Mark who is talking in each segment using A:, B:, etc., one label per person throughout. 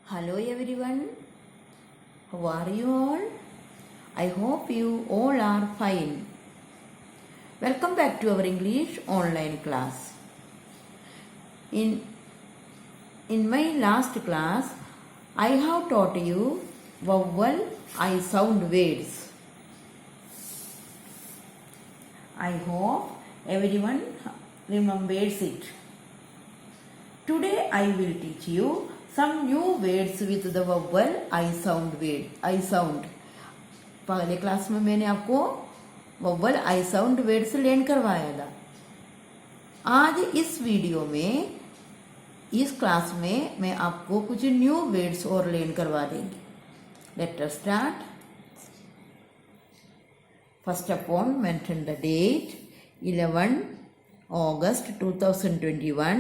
A: Hello everyone, how are you all? I hope you all are fine. Welcome back to our English online class. In my last class, I have taught you vowel I sound words. I hope everyone remembers it. Today I will teach you some new words with the vowel I sound word. I sound. पहले class में मैंने आपको vowel I sound words learn करवाया था. आज इस video में इस क्लास में मैं आपको कुछ न्यू वर्ड्स और लर्न करवा देंगे. Let us start. First of all mention the date 11 August 2021.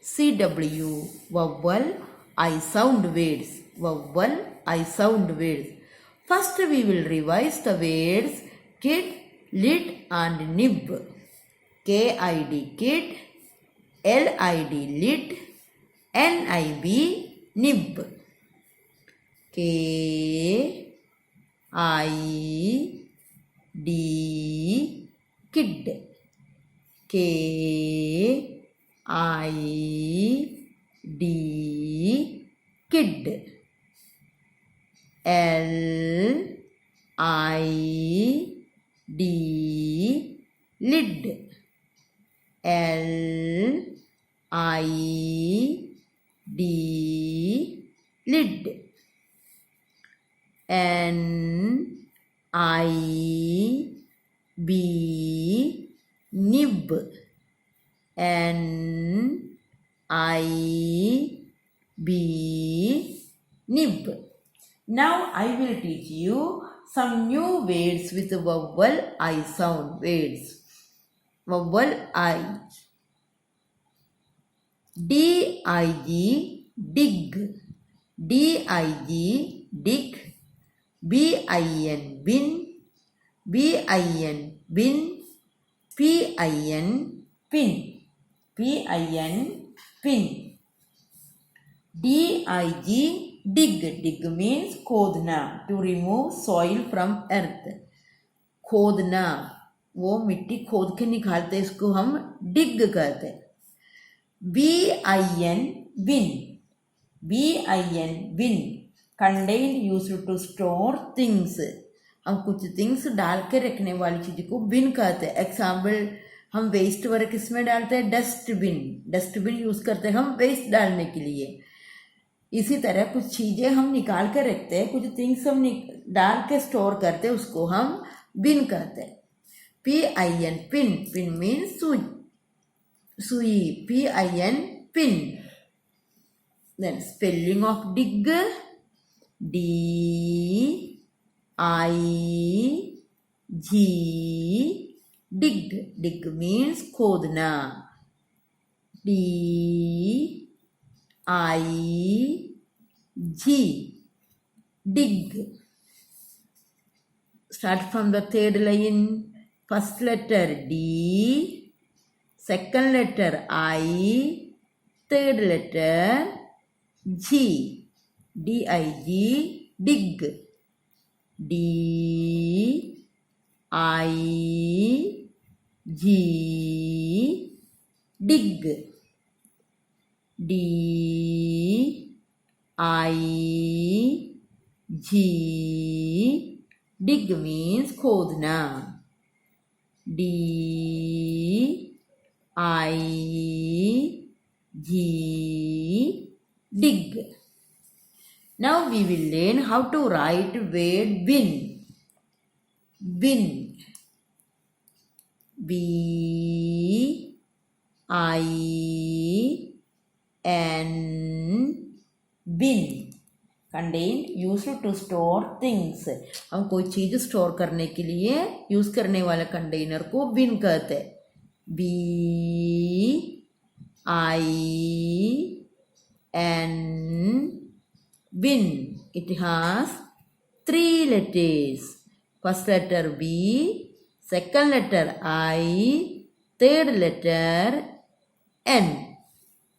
A: CW vowel I sound words. Vowel I sound words. First we will revise the words kid, lid and nib. KID kid, LID lid, NIB nib. KID kid. KID kid. LID lid. LID lid. NIB nib. NIB nib. Now I will teach you some new words with vowel I sound words. Vowel I. DIG dig. DIG dig. BIN bin. BIN bin. PIN pin. PIN pin. DIG dig. Dig means खोदना, to remove soil from earth. खोदना, वो मिट्टी खोद के निकालते, इसको हम डिग कहते. BIN bin. BIN bin contained used to store things. हम कुछ थिंग्स डाल के रखने वाली चीज को बिन कहते हैं. एग्जाम्पल, हम वेस्ट वर्क किसमें डालते हैं? डस्टबिन. डस्टबिन यूज करते हैं हम वेस्ट डालने के लिए. इसी तरह कुछ चीजें हम निकाल के रखते हैं, कुछ थिंग्स हम डाल के स्टोर करते हैं, उसको हम बिन कहते हैं. PIN pin. पिन मीन्स सुई. सुई. PIN pin. Then spelling of dig. DIG dig. Dig means खोदना. DIG dig. Start from the third line. First letter D, second letter I, third letter G. DIG dig. DIG dig. DIG dig means खोदना. DIG dig. Now we will learn how to write word bin. Bin. BIN bin contained used to store things. हम कोई चीज store करने के लिए use करने वाला container को बिन कहते हैं. BIN bin. It has 3 letters. First letter B, second letter I, third letter N.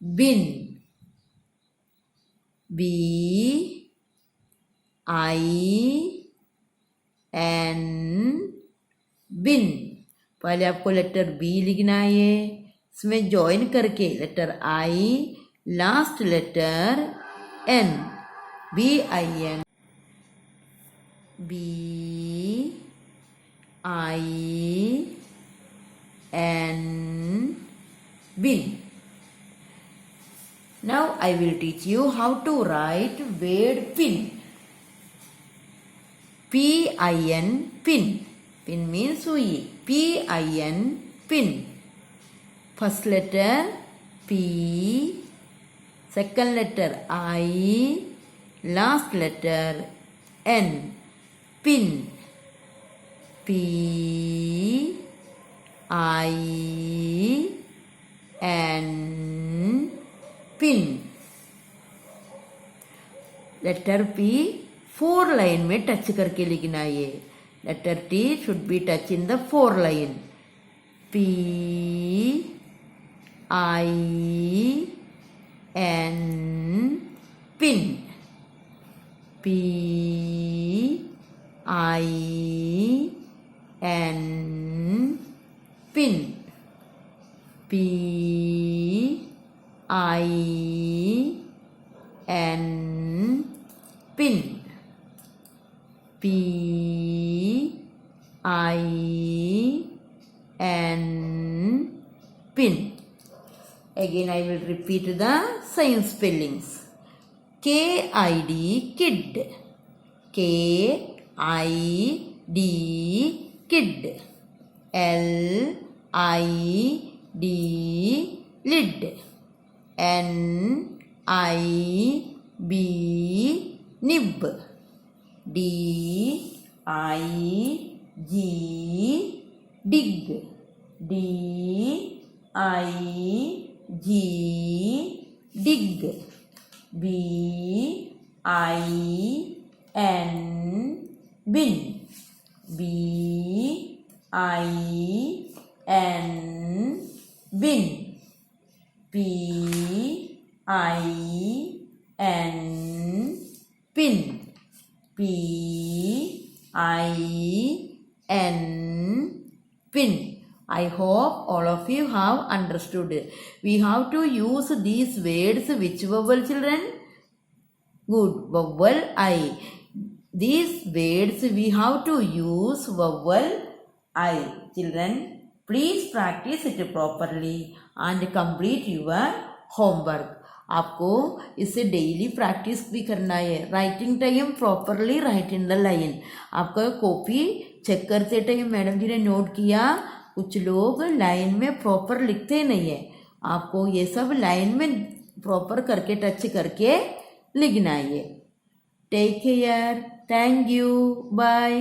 A: Bin. B I N बिन। पहले आपको लेटर बी लिखना है, इसमें ज्वाइन करके letter I, last letter N, BIN, BIN, bin. Now I will teach you how to write word pin. PIN, pin. Pin means sui. PIN, pin. First letter P, second letter I, last letter N. Pin. PIN, pin. Letter P 4 line में touch करके लिखना है। Letter T should be touch in the 4 line. PIN, pin. PIN, pin. PIN, pin. PIN, pin. Again I will repeat the same spellings. KID, kid. KID, kid. LID, lid. NIB, nib. DIG, dig. DIG, dig. BIN, bin. BIN, bin. PIN, pin. PIN, pin. I hope all of you have understood. We have to use these words. Which vowel, children? Good. Vowel I. These words we have to use vowel I. Children, please practice it properly and complete your homework. आपको इसे daily practice भी करना है। Writing time properly right in the line. आपका copy check करते time madam जी ने note किया, कुछ लोग लाइन में प्रॉपर लिखते नहीं है। आपको ये सब लाइन में प्रॉपर करके टच करके लिखना है। Take care, thank you, bye.